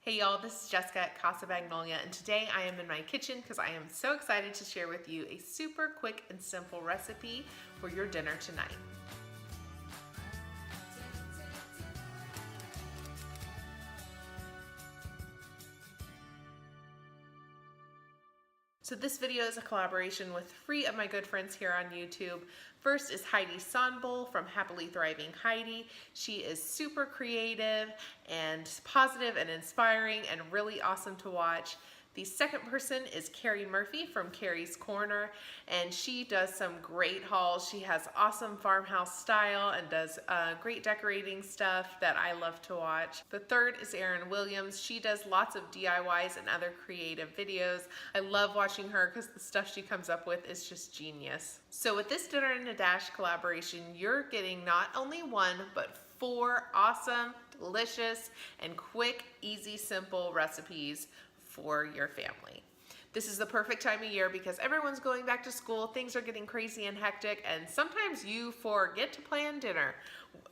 Hey y'all, this is Jessica at Casa Magnolia, and today I am in my kitchen because I am so excited to share with you a super quick and simple recipe for your dinner tonight. So this video is a collaboration with 3 of my good friends here on YouTube. First is Heidi Sonbul from Happily Thriving Heidi. She is super creative and positive and inspiring and really awesome to watch. The second person is Carrie Murphy from Carrie's Corner, and she does some great hauls. She has awesome farmhouse style and does great decorating stuff that I love to watch. The third is Erin Williams. She does lots of DIYs and other creative videos. I love watching her because the stuff she comes up with is just genius. So with this Dinner in a Dash collaboration, you're getting not only 1, but 4 awesome, delicious, and quick, easy, simple recipes for your family. This is the perfect time of year because everyone's going back to school, things are getting crazy and hectic, and sometimes you forget to plan dinner.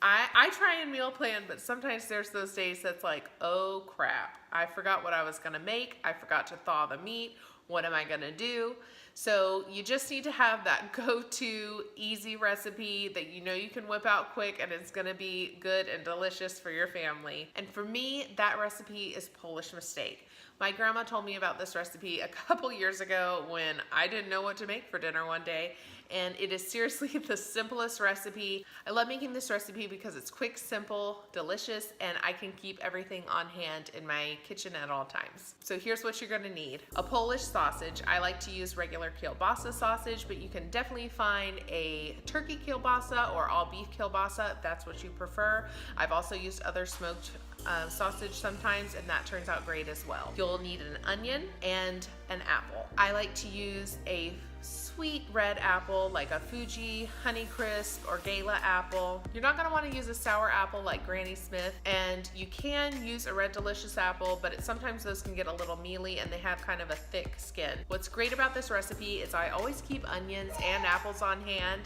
I try and meal plan, but sometimes there's those days that's like, oh crap, I forgot what I was gonna make, I forgot to thaw the meat, what am I gonna do? So you just need to have that go-to easy recipe that you know you can whip out quick and it's gonna be good and delicious for your family. And for me, that recipe is Polish mistake. My grandma told me about this recipe a couple years ago when I didn't know what to make for dinner one day, and it is seriously the simplest recipe. I love making this recipe because it's quick, simple, delicious, and I can keep everything on hand in my kitchen at all times. So here's what you're gonna need. A Polish sausage. I like to use regular kielbasa sausage, but you can definitely find a turkey kielbasa or all beef kielbasa if that's what you prefer. I've also used other smoked sausage sometimes, and that turns out great as well. You'll need an onion and an apple. I like to use a sweet red apple like a Fuji, Honeycrisp, or Gala apple. You're not gonna wanna use a sour apple like Granny Smith, and you can use a Red Delicious apple, but sometimes those can get a little mealy and they have kind of a thick skin. What's great about this recipe is I always keep onions and apples on hand.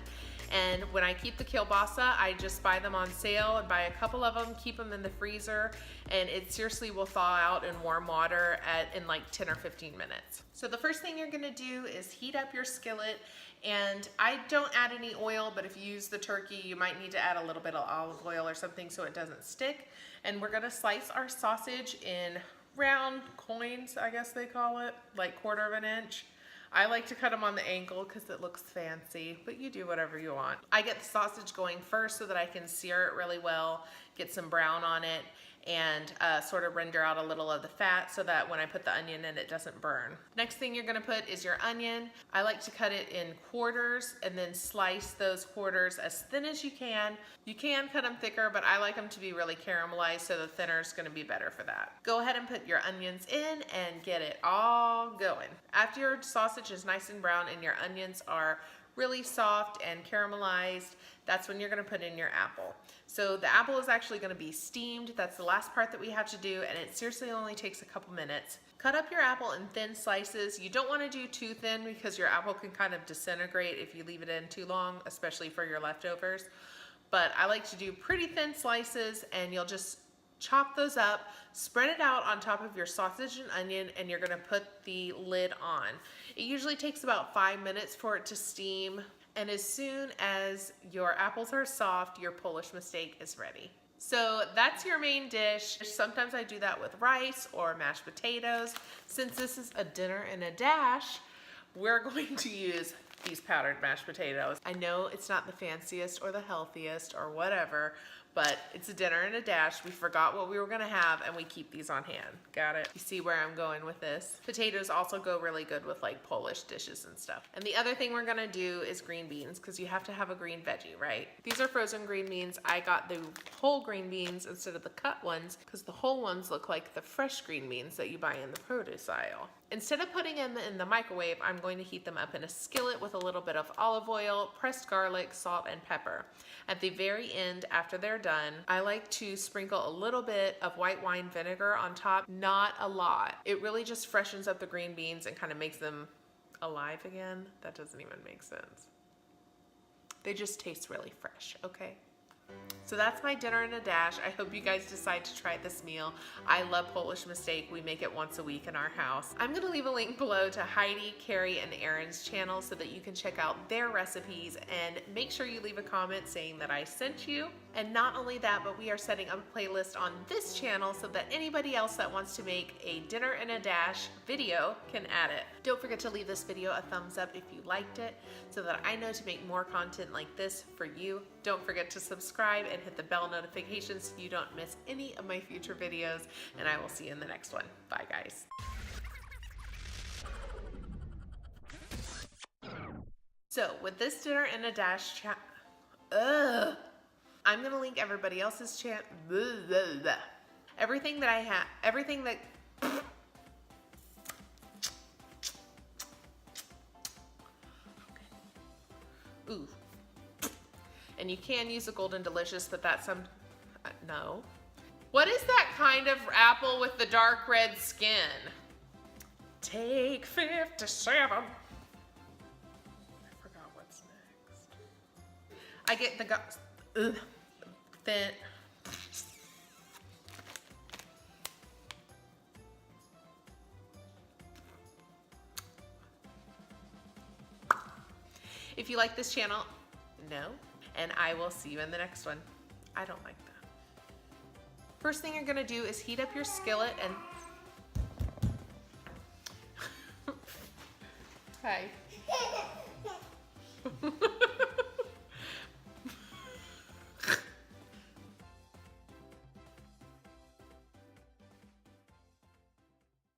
And when I keep the kielbasa, I just buy them on sale and buy a couple of them, keep them in the freezer, and it seriously will thaw out in warm water in like 10 or 15 minutes. So the first thing you're gonna do is heat up your skillet, and I don't add any oil, but if you use the turkey, you might need to add a little bit of olive oil or something so it doesn't stick. And we're gonna slice our sausage in round coins, I guess they call it, like 1/4 of an inch. I like to cut them on the angle because it looks fancy, but you do whatever you want. I get the sausage going first so that I can sear it really well, get some brown on it, and sort of render out a little of the fat so that when I put the onion in, it doesn't burn. Next thing you're gonna put is your onion. I like to cut it in quarters and then slice those quarters as thin as you can. You can cut them thicker, but I like them to be really caramelized, so the thinner is gonna be better for that. Go ahead and put your onions in and get it all going. After your sausage is nice and brown and your onions are really soft and caramelized, that's when you're gonna put in your apple. So the apple is actually gonna be steamed. That's the last part that we have to do, and it seriously only takes a couple minutes. Cut up your apple in thin slices. You don't wanna do too thin because your apple can kind of disintegrate if you leave it in too long, especially for your leftovers. But I like to do pretty thin slices, and you'll just chop those up, spread it out on top of your sausage and onion, and you're gonna put the lid on. It usually takes about 5 minutes for it to steam, and as soon as your apples are soft, your Polish mistake is ready. So that's your main dish. Sometimes I do that with rice or mashed potatoes. Since this is a dinner in a dash, we're going to use these powdered mashed potatoes. I know it's not the fanciest or the healthiest or whatever, but it's a dinner in a dash. We forgot what we were gonna have and we keep these on hand. Got it? You see where I'm going with this? Potatoes also go really good with like Polish dishes and stuff. And the other thing we're gonna do is green beans, because you have to have a green veggie, right? These are frozen green beans. I got the whole green beans instead of the cut ones because the whole ones look like the fresh green beans that you buy in the produce aisle. Instead of putting them in the microwave, I'm going to heat them up in a skillet with a little bit of olive oil, pressed garlic, salt, and pepper. At the very end, after they're done, I like to sprinkle a little bit of white wine vinegar on top, not a lot. It really just freshens up the green beans and kind of makes them alive again. That doesn't even make sense. They just taste really fresh, okay? So that's my dinner in a dash. I hope you guys decide to try this meal. I love Polish Mistake. We make it once a week in our house. I'm gonna leave a link below to Heidi, Carrie, and Erin's channel so that you can check out their recipes, and make sure you leave a comment saying that I sent you. And not only that, but we are setting up a playlist on this channel so that anybody else that wants to make a dinner in a dash video can add it. Don't forget to leave this video a thumbs up if you liked it so that I know to make more content like this for you. Don't forget to subscribe and hit the bell notification so you don't miss any of my future videos, and I will see you in the next one. Bye, guys. So with this dinner in a dash I'm gonna link everybody else's channel. Everything that I have, everything that ooh. And you can use a Golden Delicious, but that's some, no. What is that kind of apple with the dark red skin? Take 57. I forgot what's next. I get the guts. Then. If you like this channel, no. And I will see you in the next one. I don't like that. First thing you're gonna do is heat up your skillet and hi.